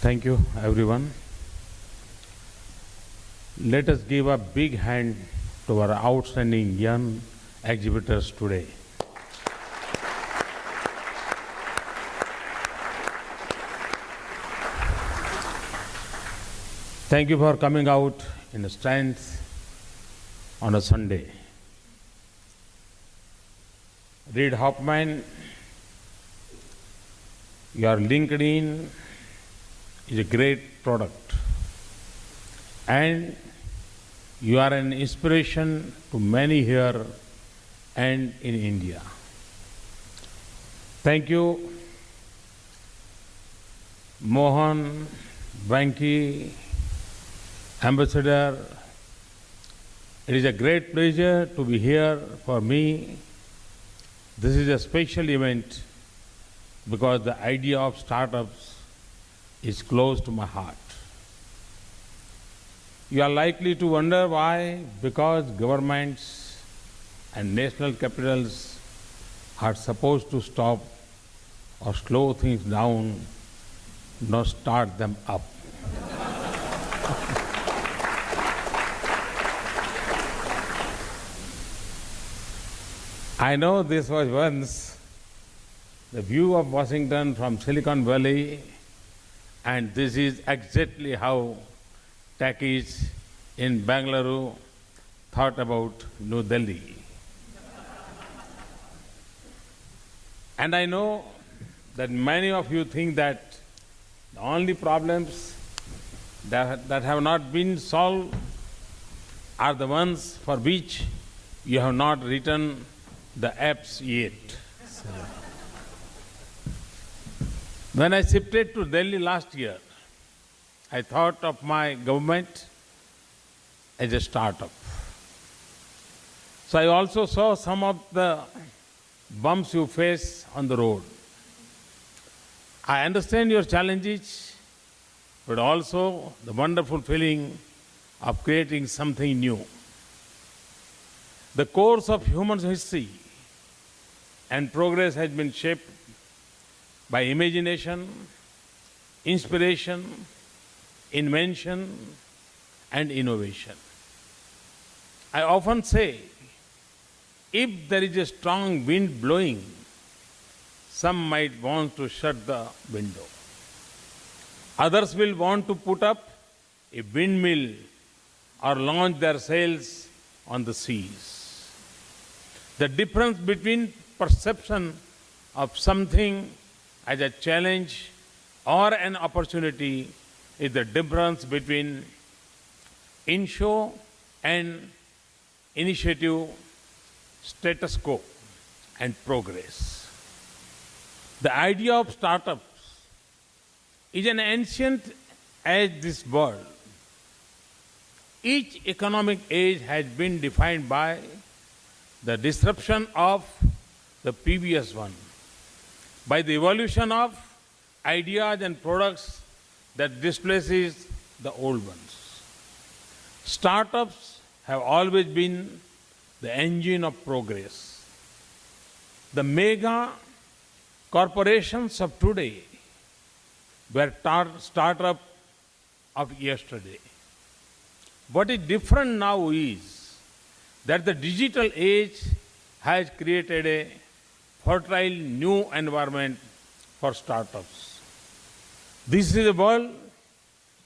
Thank you, everyone. Let us give a big hand to our outstanding young exhibitors today. Thank you for coming out in strength on a Sunday. Reid Hoffman, your LinkedIn is a great product, and you are an inspiration to many here and in India. Thank you, Mohan, Banki, Ambassador. It is a great pleasure to be here for me. This is a special event because the idea of startups is close to my heart. You are likely to wonder why, because governments and national capitals are supposed to stop or slow things down, not start them up. I know this was once the view of Washington from Silicon Valley, and this is exactly how techies in Bangalore thought about New Delhi. And I know that many of you think that the only problems that have not been solved are the ones for which you have not written the apps yet. When I shifted to Delhi last year, I thought of my government as a startup. So I also saw some of the bumps you face on the road. I understand your challenges, but also the wonderful feeling of creating something new. The course of human history and progress has been shaped by imagination, inspiration, invention, and innovation. I often say, if there is a strong wind blowing, some might want to shut the window. Others will want to put up a windmill or launch their sails on the seas. The difference between perception of something as a challenge or an opportunity is the difference between in-show and initiative, status quo, and progress. The idea of startups is an ancient as this world. Each economic age has been defined by the disruption of the previous one, by the evolution of ideas and products that displaces the old ones. Startups have always been the engine of progress. The mega corporations of today were startups of yesterday. What is different now is that the digital age has created a fertile new environment for startups. This is a world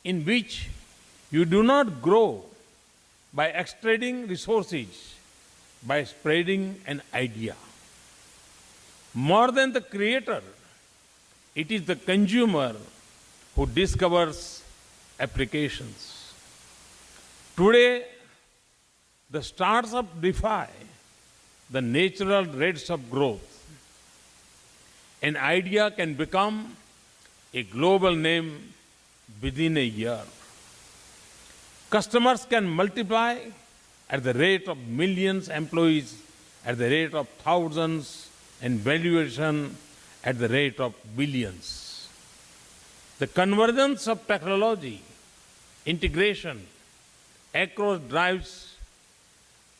in which you do not grow by extracting resources, by spreading an idea. More than the creator, it is the consumer who discovers applications. Today, the startups defy the natural rates of growth. An idea can become a global name within a year. Customers can multiply at the rate of millions, employees at the rate of thousands, and valuation at the rate of billions. The convergence of technology, integration across drives,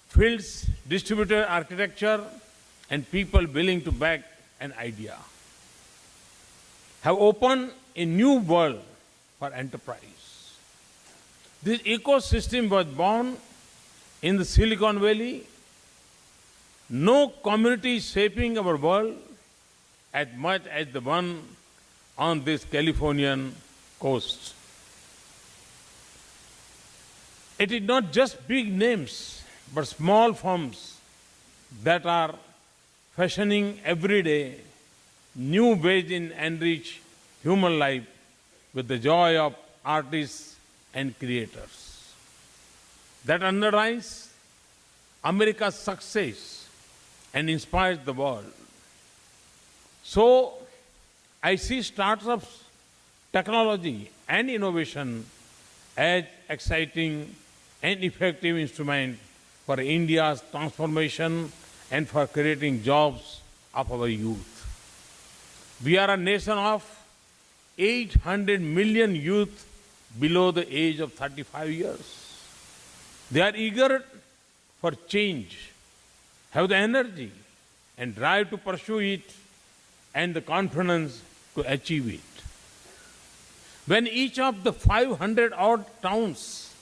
fields, distributed architecture, and people willing to back an idea have opened a new world for enterprise. This ecosystem was born in the Silicon Valley. No community is shaping our world as much as the one on this Californian coast. It is not just big names, but small firms that are fashioning every day new ways in enrich human life with the joy of artists and creators. That underlines America's success and inspires the world. So, I see startups, technology, and innovation as exciting and effective instrument for India's transformation and for creating jobs of our youth. We are a nation of 800 million youth below the age of 35 years. They are eager for change, have the energy and drive to pursue it, and the confidence to achieve it. When each of the 500 odd towns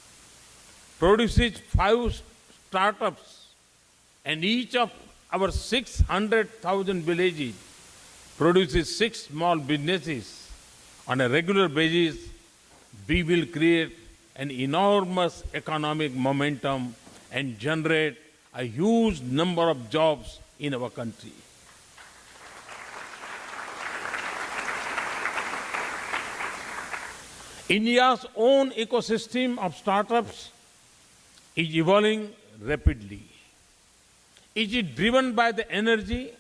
produces 5 startups and each of our 600,000 villages produces 6 small businesses on a regular basis, we will create an enormous economic momentum and generate a huge number of jobs in our country. India's own ecosystem of startups is evolving rapidly. It is driven by the energy,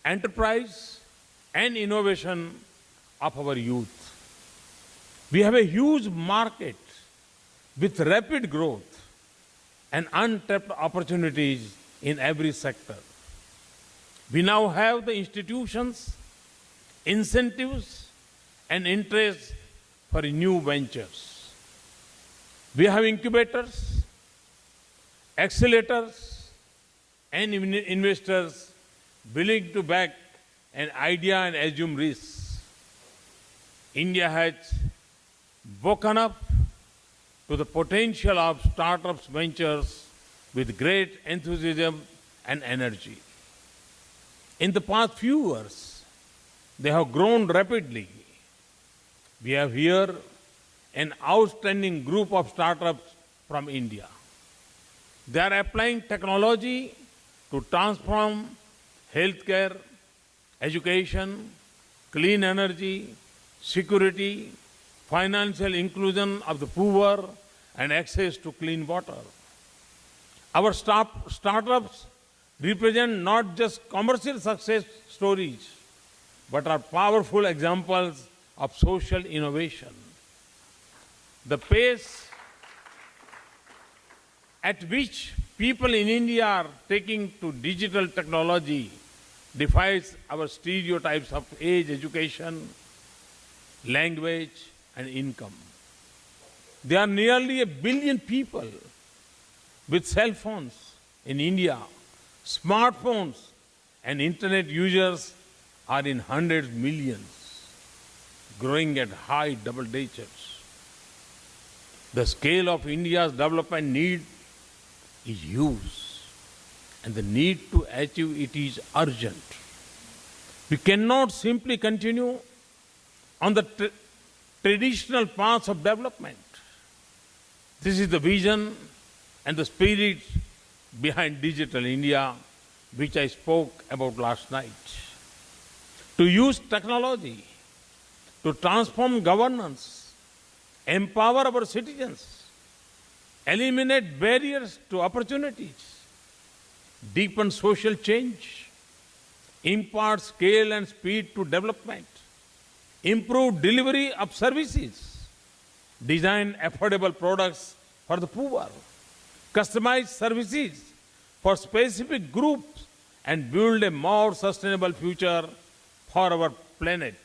enterprise, and innovation of our youth. We have a huge market with rapid growth and untapped opportunities in every sector. We now have the institutions, incentives, and interest for new ventures. We have incubators, accelerators, and investors willing to back an idea and assume risks. India has woken up to the potential of startups ventures with great enthusiasm and energy. In the past few years, they have grown rapidly. We have here an outstanding group of startups from India. They are applying technology to transform healthcare, education, clean energy, security, financial inclusion of the poor, and access to clean water. Our startups represent not just commercial success stories, but are powerful examples of social innovation. The pace at which people in India are taking to digital technology defies our stereotypes of age, education, language, and income. There are nearly 1 billion people with cell phones in India. Smartphones and internet users are in hundreds of millions, growing at high double digits. The scale of India's development need is huge, and the need to achieve it is urgent. We cannot simply continue on the traditional paths of development. This is the vision and the spirit behind Digital India, which I spoke about last night. To use technology to transform governance, empower our citizens, eliminate barriers to opportunities, deepen social change, impart scale and speed to development, improve delivery of services, design affordable products for the poor, customize services for specific groups, and build a more sustainable future for our planet.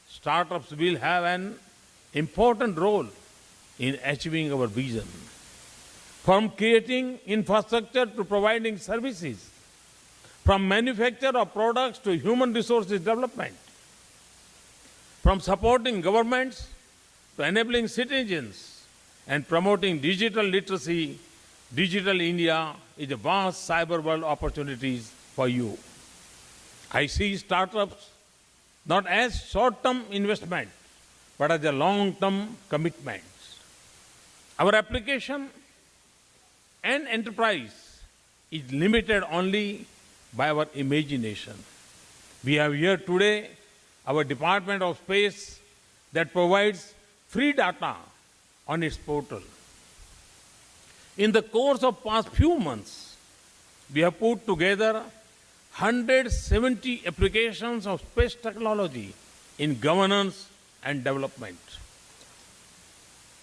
Startups will have an important role in achieving our vision. From creating infrastructure to providing services, from manufacture of products to human resources development, From supporting governments to enabling citizens and promoting digital literacy, Digital India is a vast cyber world opportunities for you. I see startups not as short-term investment, but as a long-term commitment. Our application and enterprise is limited only by our imagination. We have here today our Department of Space that provides free data on its portal. In the course of past few months, we have put together 170 applications of space technology in governance and development.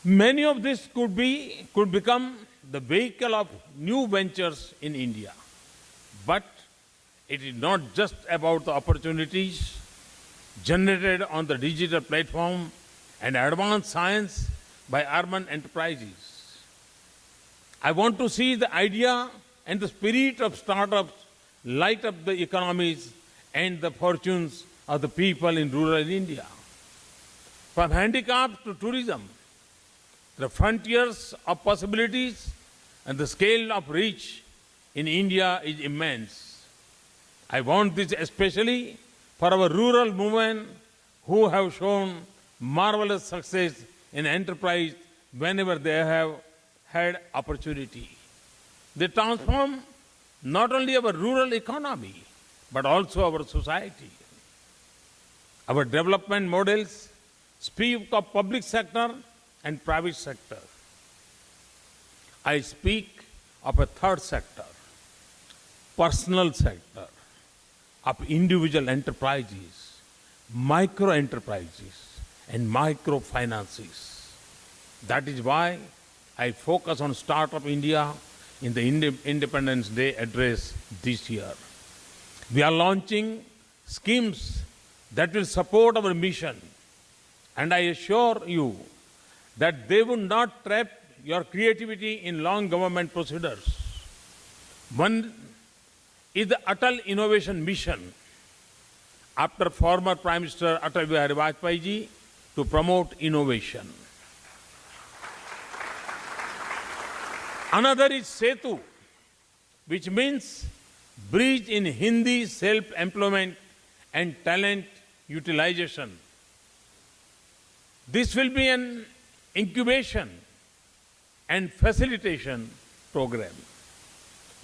Many of these could become the vehicle of new ventures in India. But it is not just about the opportunities generated on the digital platform and advanced science by urban enterprises. I want to see the idea and the spirit of startups light up the economies and the fortunes of the people in rural India. From handicrafts to tourism, the frontiers of possibilities and the scale of reach in India is immense. I want this especially for our rural women who have shown marvelous success in enterprise whenever they have had opportunity. They transform not only our rural economy, but also our society. Our development models speak of public sector and private sector. I speak of a third sector, personal sector, of individual enterprises, micro enterprises, and microfinances. That is why I focus on Startup India in the Independence Day address this year. We are launching schemes that will support our mission, and I assure you that they will not trap your creativity in long government procedures. One is the Atal Innovation Mission, after former Prime Minister Atal Bihari Vajpayee ji, to promote innovation. Another is Setu, which means bridge in Hindi, self-employment and talent utilization. This will be an incubation and facilitation program.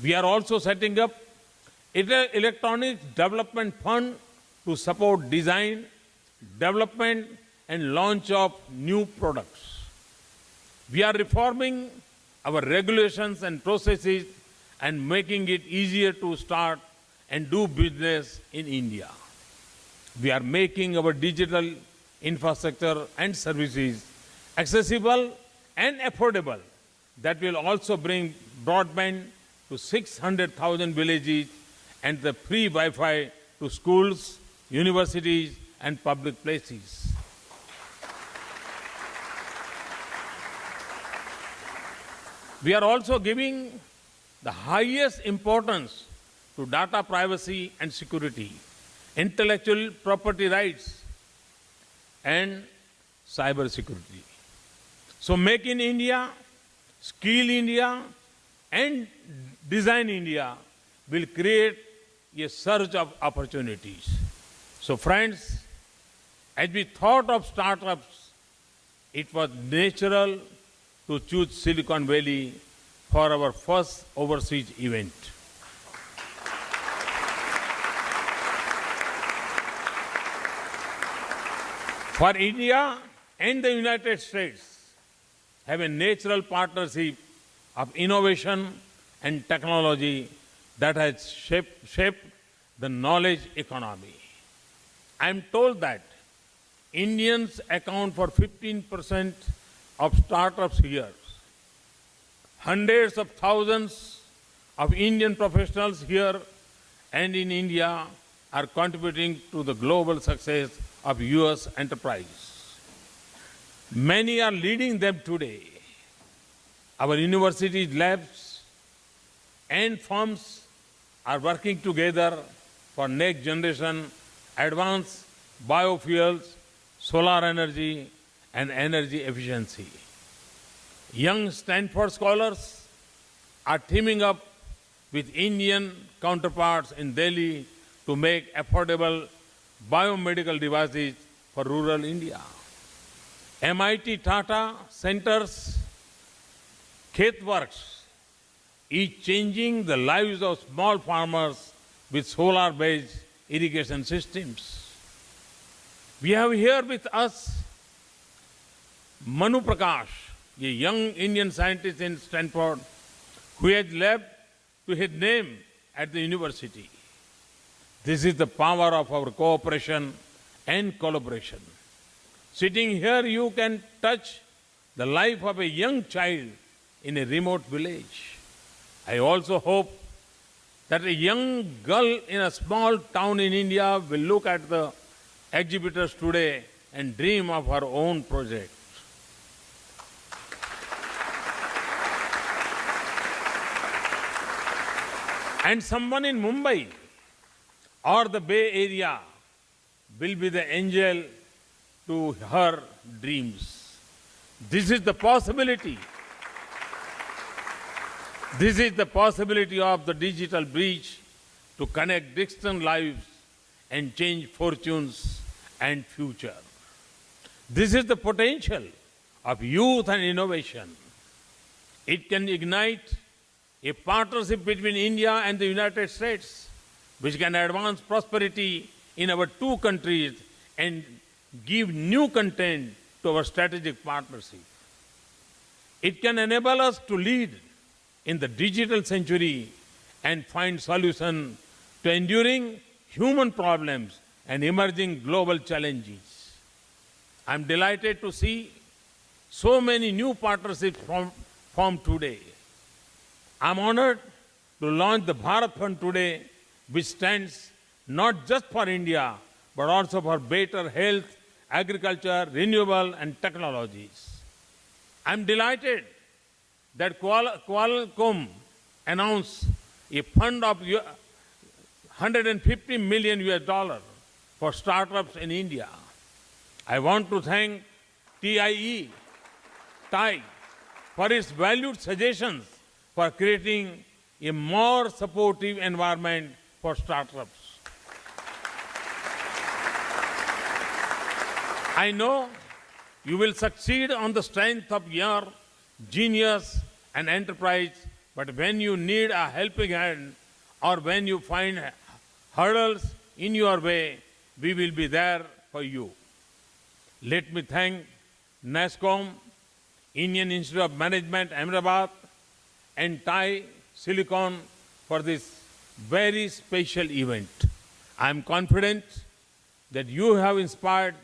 We are also setting up an electronic development fund to support design, development and launch of new products. We are reforming our regulations and processes and making it easier to start and do business in India. We are making our digital infrastructure and services accessible and affordable. That will also bring broadband to 600,000 villages and the free Wi-Fi to schools, universities and public places. We are also giving the highest importance to data privacy and security, intellectual property rights, and cyber security. So Make in India, Skill India, and Design India will create a surge of opportunities. So friends, as we thought of startups, it was natural to choose Silicon Valley for our first overseas event. For India and the United States have a natural partnership of innovation and technology that has shaped the knowledge economy. I am told that Indians account for 15% of startups here. Hundreds of thousands of Indian professionals here and in India are contributing to the global success of US enterprise. Many are leading them today. Our universities, labs, and firms are working together for next generation advanced biofuels, solar energy, and energy efficiency. Young Stanford scholars are teaming up with Indian counterparts in Delhi to make affordable biomedical devices for rural India. MIT Tata Center's KhetWorks is changing the lives of small farmers with solar-based irrigation systems. We have here with us Manu Prakash, a young Indian scientist in Stanford who has left to his name at the university. This is the power of our cooperation and collaboration. Sitting here, you can touch the life of a young child in a remote village. I also hope that a young girl in a small town in India will look at the exhibitors today and dream of her own project. And someone in Mumbai or the Bay Area will be the angel to her dreams. This is the possibility. This is the possibility of the digital bridge to connect distant lives and change fortunes and future. This is the potential of youth and innovation. It can ignite a partnership between India and the United States, which can advance prosperity in our two countries and give new content to our strategic partnership. It can enable us to lead in the digital century and find solutions to enduring human problems and emerging global challenges. I'm delighted to see so many new partnerships formed today. I'm honored to launch the Bharat Fund today, which stands not just for India, but also for better health, agriculture, renewable, and technologies. I'm delighted that Qualcomm announced a fund of $150 million for startups in India. I want to thank TIE for its valued suggestions for creating a more supportive environment for startups. I know you will succeed on the strength of your genius and enterprise, but when you need a helping hand or when you find hurdles in your way, we will be there for you. Let me thank NASSCOM, Indian Institute of Management, Ahmedabad, and TIE Silicon for this very special event. I am confident that you have inspired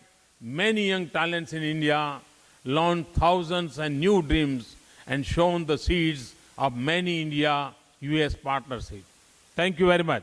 many young talents in India, launched thousands and new dreams, and shown the seeds of many India-US partnerships. Thank you very much.